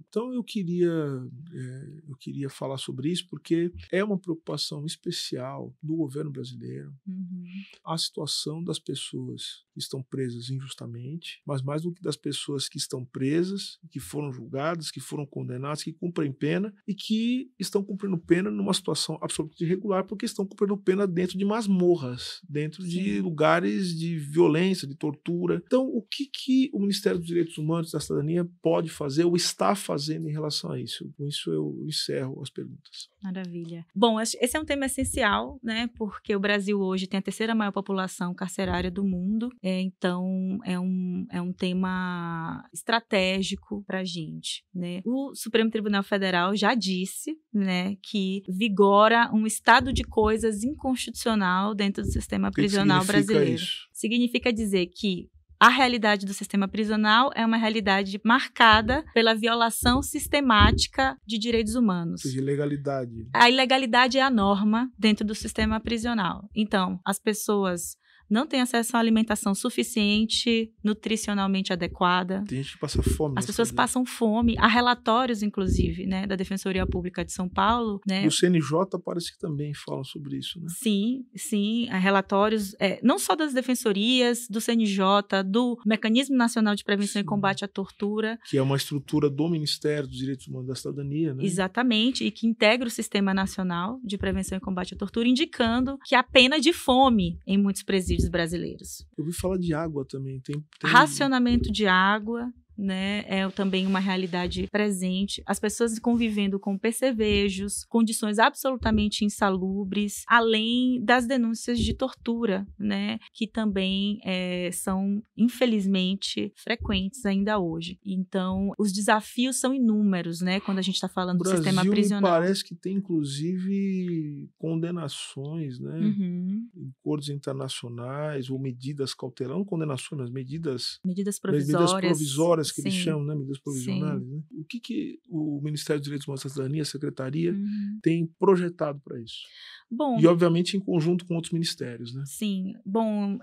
Então eu queria falar sobre isso porque é uma preocupação especial do governo brasileiro a situação das pessoas que estão presas injustamente, mas mais do que das pessoas que estão presas, que foram julgadas, que foram condenadas, que cumprem pena e que estão cumprindo pena numa situação absolutamente irregular, porque estão cumprindo pena dentro de masmorras, dentro de lugares de violência, de tortura. Então, o que o Ministério dos Direitos Humanos e da Cidadania pode fazer ou está fazendo em relação a isso? Com isso eu encerro as perguntas. Maravilha. Bom, esse é um tema essencial, né? Porque o Brasil hoje tem a terceira maior população carcerária do mundo, então é um tema estratégico para a gente, né? O Supremo Tribunal Federal já disse, né, que vigora um estado de coisas inconstitucional dentro do sistema prisional brasileiro. Isso? Significa dizer que a realidade do sistema prisional é uma realidade marcada pela violação sistemática de direitos humanos. Ou seja, ilegalidade. A ilegalidade é a norma dentro do sistema prisional. Então, as pessoas não têm acesso à alimentação suficiente, nutricionalmente adequada. Tem gente que passa fome. As pessoas passam fome. Há relatórios, inclusive, né, da Defensoria Pública de São Paulo. Né? O CNJ parece que também fala sobre isso, né? Sim. Há relatórios, não só das defensorias, do CNJ, do Mecanismo Nacional de Prevenção e Combate à Tortura. Que é uma estrutura do Ministério dos Direitos Humanos da Cidadania, né? Exatamente, e que integra o Sistema Nacional de Prevenção e Combate à Tortura, indicando que há pena de fome em muitos presídios brasileiros. Eu ouvi falar de água também. Tem... Racionamento de água, né, é também uma realidade presente. As pessoas convivendo com percevejos, condições absolutamente insalubres, além das denúncias de tortura, né, que também são, infelizmente, frequentes ainda hoje. Então, os desafios são inúmeros, né, quando a gente está falando do sistema prisional. Parece que tem, inclusive, condenações, né, em acordos internacionais ou medidas cautelares, não condenações, mas medidas provisórias que eles chamam, né, medidas provisionais. Né? O que o Ministério dos Direitos Humanos da Cidadania, a Secretaria, tem projetado para isso? Bom, e, obviamente, em conjunto com outros ministérios, né? Sim. Bom,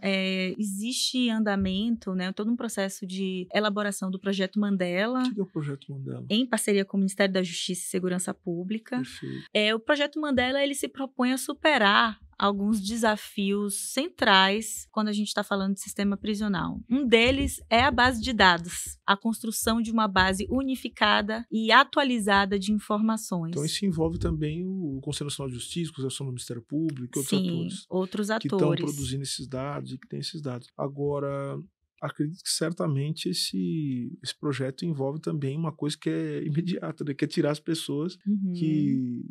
existe em andamento, né, todo um processo de elaboração do Projeto Mandela. O que é o Projeto Mandela? Em parceria com o Ministério da Justiça e Segurança Pública. Perfeito. O Projeto Mandela, ele se propõe a superar alguns desafios centrais quando a gente está falando de sistema prisional. Um deles é a base de dados, a construção de uma base unificada e atualizada de informações. Então isso envolve também o Conselho Nacional de Justiça, a Conselho do Ministério Público, outros atores que estão produzindo esses dados e que têm esses dados. Agora, acredito que certamente esse projeto envolve também uma coisa que é imediata, né? Que é tirar as pessoas que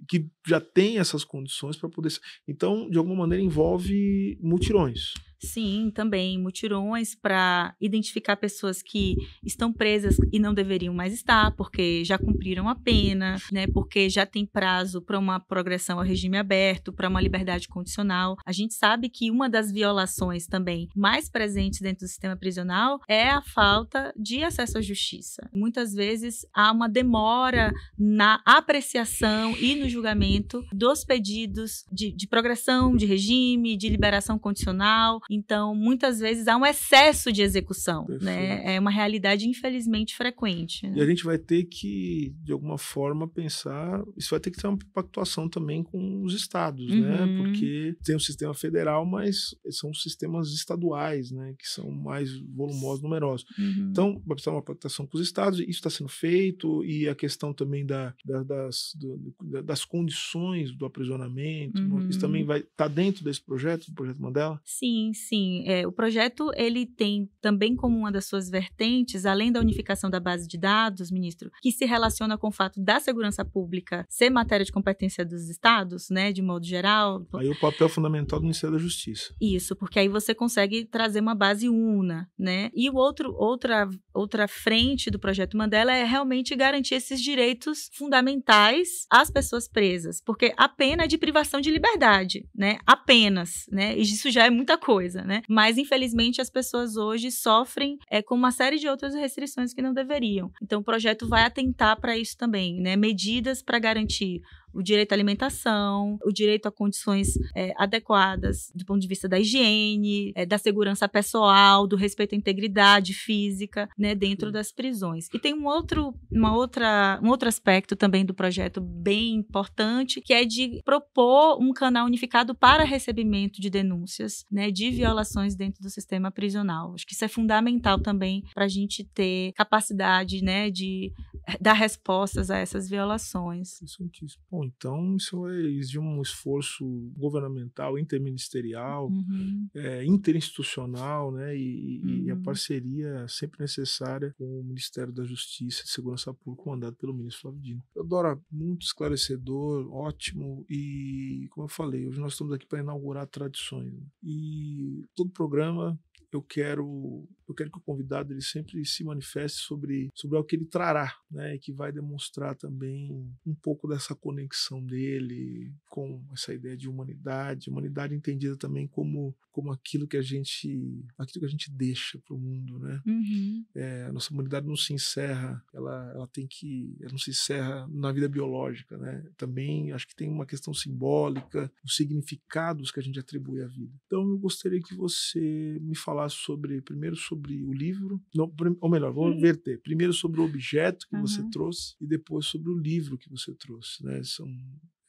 já têm essas condições para poder... Então, de alguma maneira, envolve mutirões. Sim, também mutirões para identificar pessoas que estão presas e não deveriam mais estar, porque já cumpriram a pena, né? Porque já tem prazo para uma progressão ao regime aberto, para uma liberdade condicional. A gente sabe que uma das violações também mais presentes dentro do sistema prisional é a falta de acesso à justiça. Muitas vezes há uma demora na apreciação e no julgamento dos pedidos de progressão de regime, de liberação condicional. Então, muitas vezes há um excesso de execução, né? É uma realidade, infelizmente, frequente. Né? E a gente vai ter que, de alguma forma, pensar... Isso vai ter que ter uma pactuação também com os estados, né? Porque tem o sistema federal, mas são sistemas estaduais, né? Que são mais volumosos, numerosos. Então, vai precisar uma pactuação com os estados, isso está sendo feito, e a questão também das condições do aprisionamento, isso também vai estar dentro desse projeto, do Projeto Mandela? Sim. O projeto, ele tem também como uma das suas vertentes, além da unificação da base de dados, ministro, que se relaciona com o fato da segurança pública ser matéria de competência dos estados, né, de modo geral. Aí o papel fundamental do Ministério da Justiça. Isso, porque aí você consegue trazer uma base una, né? E outra frente do Projeto Mandela é realmente garantir esses direitos fundamentais às pessoas presas, porque a pena é de privação de liberdade, né? Apenas, né? E isso já é muita coisa. Né? Mas, infelizmente, as pessoas hoje sofrem com uma série de outras restrições que não deveriam. Então, o projeto vai atentar para isso também, né? Medidas para garantir o direito à alimentação, o direito a condições adequadas do ponto de vista da higiene, da segurança pessoal, do respeito à integridade física, né, dentro das prisões. E tem um outro aspecto também do projeto bem importante, que é de propor um canal unificado para recebimento de denúncias, né, de violações dentro do sistema prisional. Acho que isso é fundamental também para a gente ter capacidade, né, de dar respostas a essas violações. Interessantíssimo. Bom, então isso vai exigir um esforço governamental, interministerial, interinstitucional, né, e a parceria sempre necessária com o Ministério da Justiça e Segurança Pública, comandado pelo ministro Flávio Dino. Teodora, muito esclarecedor, ótimo, e como eu falei, hoje nós estamos aqui para inaugurar tradições, né? E todo programa eu quero eu quero que o convidado ele sempre se manifeste sobre algo que ele trará, né, e que vai demonstrar também um pouco dessa conexão dele com essa ideia de humanidade entendida também como aquilo que a gente deixa para o mundo, né? A nossa humanidade não se encerra, ela não se encerra na vida biológica, né? Também acho que tem uma questão simbólica, os significados que a gente atribui à vida. Então eu gostaria que você me falasse primeiro sobre o livro, ou melhor, vamos inverter, primeiro sobre o objeto que você trouxe e depois sobre o livro que você trouxe, né?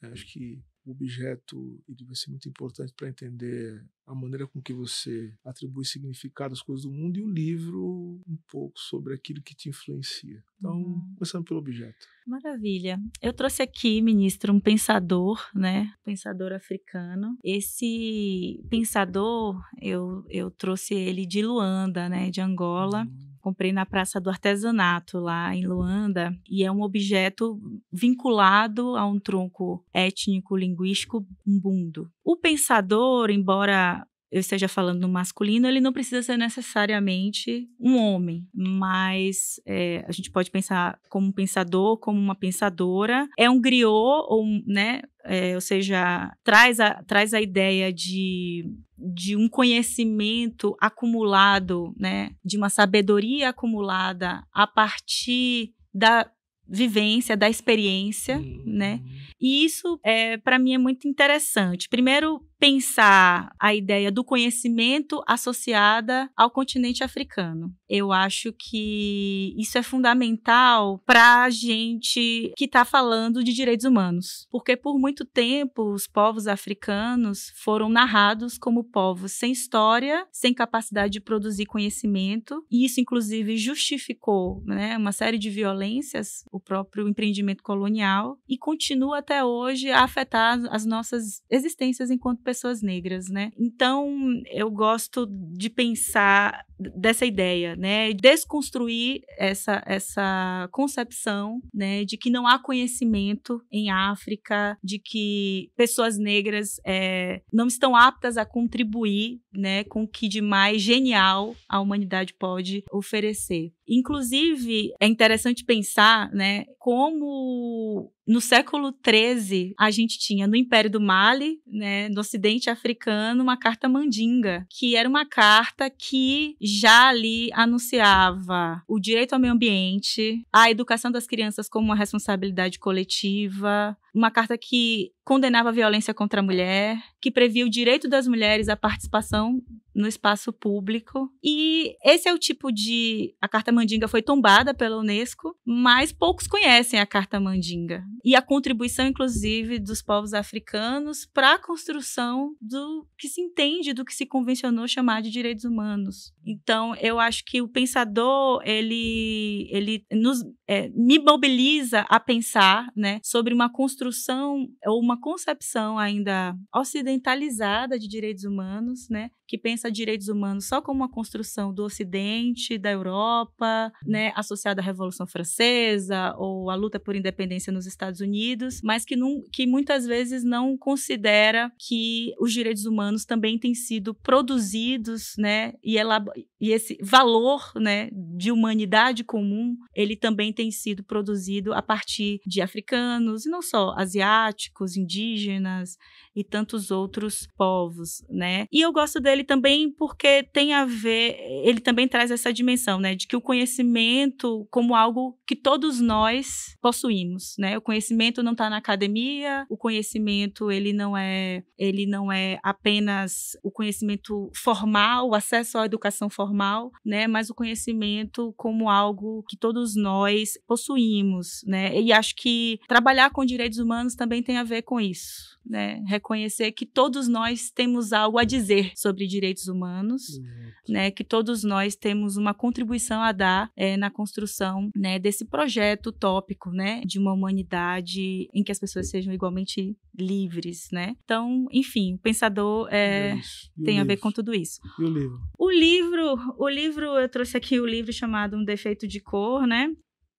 Acho que o objeto ele vai ser muito importante para entender a maneira com que você atribui significado às coisas do mundo, e o livro um pouco sobre aquilo que te influencia. Então, começando pelo objeto. Maravilha. Eu trouxe aqui, ministro, um pensador, né? Pensador africano. Esse pensador, eu trouxe ele de Luanda, né? De Angola. Comprei na Praça do Artesanato, lá em Luanda, e é um objeto vinculado a um tronco étnico-linguístico Mbundo. O pensador, embora eu esteja falando no masculino, ele não precisa ser necessariamente um homem, mas a gente pode pensar como um pensador, como uma pensadora. É um griot, né? Ou seja, traz a ideia de um conhecimento acumulado, né? De uma sabedoria acumulada a partir da vivência, da experiência, né? E isso, para mim, é muito interessante. Primeiro, pensar a ideia do conhecimento associada ao continente africano. Eu acho que isso é fundamental para a gente que está falando de direitos humanos, porque por muito tempo os povos africanos foram narrados como povos sem história, sem capacidade de produzir conhecimento, e isso inclusive justificou, né, uma série de violências, o próprio empreendimento colonial, e continua até hoje a afetar as nossas existências enquanto pessoas negras, né? Então, eu gosto de pensar dessa ideia, né? Desconstruir essa concepção, né? De que não há conhecimento em África, de que pessoas negras não estão aptas a contribuir, né? Com o que de mais genial a humanidade pode oferecer. Inclusive, é interessante pensar, né? Como no século XIII, a gente tinha no Império do Mali, né, no Ocidente africano, uma carta mandinga, que era uma carta que já ali anunciava o direito ao meio ambiente, a educação das crianças como uma responsabilidade coletiva, uma carta que condenava a violência contra a mulher, que previa o direito das mulheres à participação no espaço público. E esse é o tipo de... A Carta Mandinga foi tombada pela Unesco, mas poucos conhecem a Carta Mandinga. E a contribuição, inclusive, dos povos africanos para a construção do que se entende, do que se convencionou chamar de direitos humanos. Então, eu acho que o pensador, ele me mobiliza a pensar, né, sobre uma construção ou uma concepção ainda ocidentalizada de direitos humanos, né, que pensa direitos humanos só como uma construção do Ocidente, da Europa, né, associada à Revolução Francesa ou à luta por independência nos Estados Unidos, mas que muitas vezes não considera que os direitos humanos também têm sido produzidos, né, e esse valor, né, de humanidade comum, ele também tem sido produzido a partir de africanos, e não só asiáticos, indígenas e tantos outros povos, né? E eu gosto dele também porque tem a ver, ele também traz essa dimensão, né, de que o conhecimento como algo que todos nós possuímos, né? O conhecimento não está na academia, o conhecimento ele não é apenas o conhecimento formal, o acesso à educação formal, né? Mas o conhecimento como algo que todos nós possuímos, né? E acho que trabalhar com direitos humanos também tem a ver com isso, né? Reconhecer que todos nós temos algo a dizer sobre direitos humanos, né? Que todos nós temos uma contribuição a dar na construção, né, desse projeto utópico, né, de uma humanidade em que as pessoas sejam igualmente livres, né? Então, enfim, o pensador tem a ver com tudo isso. E o livro? O livro, eu trouxe aqui o livro chamado Um Defeito de Cor, né?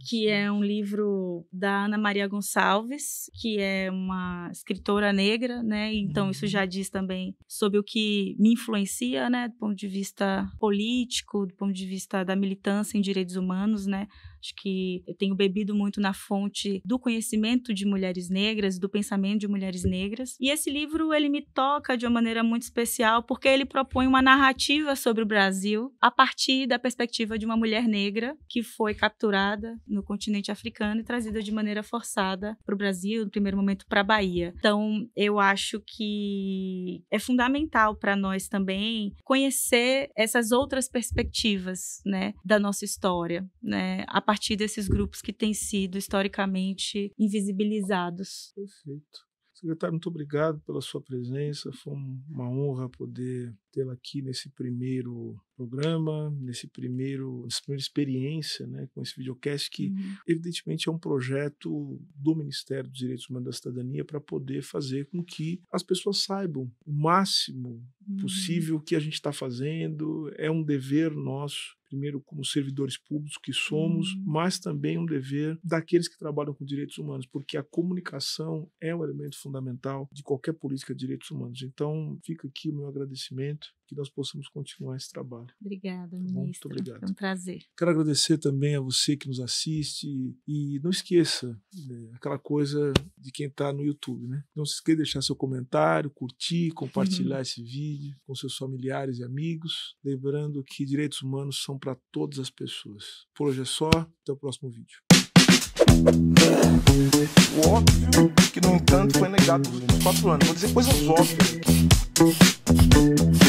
que é um livro da Ana Maria Gonçalves, que é uma escritora negra, né? Então isso já diz também sobre o que me influencia, né? Do ponto de vista político, do ponto de vista da militância em direitos humanos, né? Acho que eu tenho bebido muito na fonte do conhecimento de mulheres negras, do pensamento de mulheres negras. E esse livro, ele me toca de uma maneira muito especial, porque ele propõe uma narrativa sobre o Brasil a partir da perspectiva de uma mulher negra que foi capturada no continente africano e trazida de maneira forçada para o Brasil, no primeiro momento para a Bahia. Então, eu acho que é fundamental para nós também conhecer essas outras perspectivas, né, da nossa história, né, a partir desses grupos que têm sido historicamente invisibilizados. Perfeito. Secretário, muito obrigado pela sua presença. Foi uma honra poder tê-la aqui nesse primeiro programa, nessa primeira experiência, né, com esse videocast que, evidentemente, é um projeto do Ministério dos Direitos Humanos e da Cidadania para poder fazer com que as pessoas saibam o máximo possível o que a gente está fazendo. É um dever nosso, primeiro como servidores públicos que somos, mas também um dever daqueles que trabalham com direitos humanos, porque a comunicação é um elemento fundamental de qualquer política de direitos humanos. Então, fica aqui o meu agradecimento, que nós possamos continuar esse trabalho. Obrigada, Tá ministro. muito obrigado. Foi um prazer. Quero agradecer também a você que nos assiste e não esqueça, aquela coisa de quem está no YouTube, né? Não se esqueça de deixar seu comentário, curtir, compartilhar esse vídeo com seus familiares e amigos, lembrando que direitos humanos são para todas as pessoas. Por hoje é só, até o próximo vídeo. O óbvio que, no entanto, foi negado durante 4 anos. Vou dizer coisas óbvias aqui.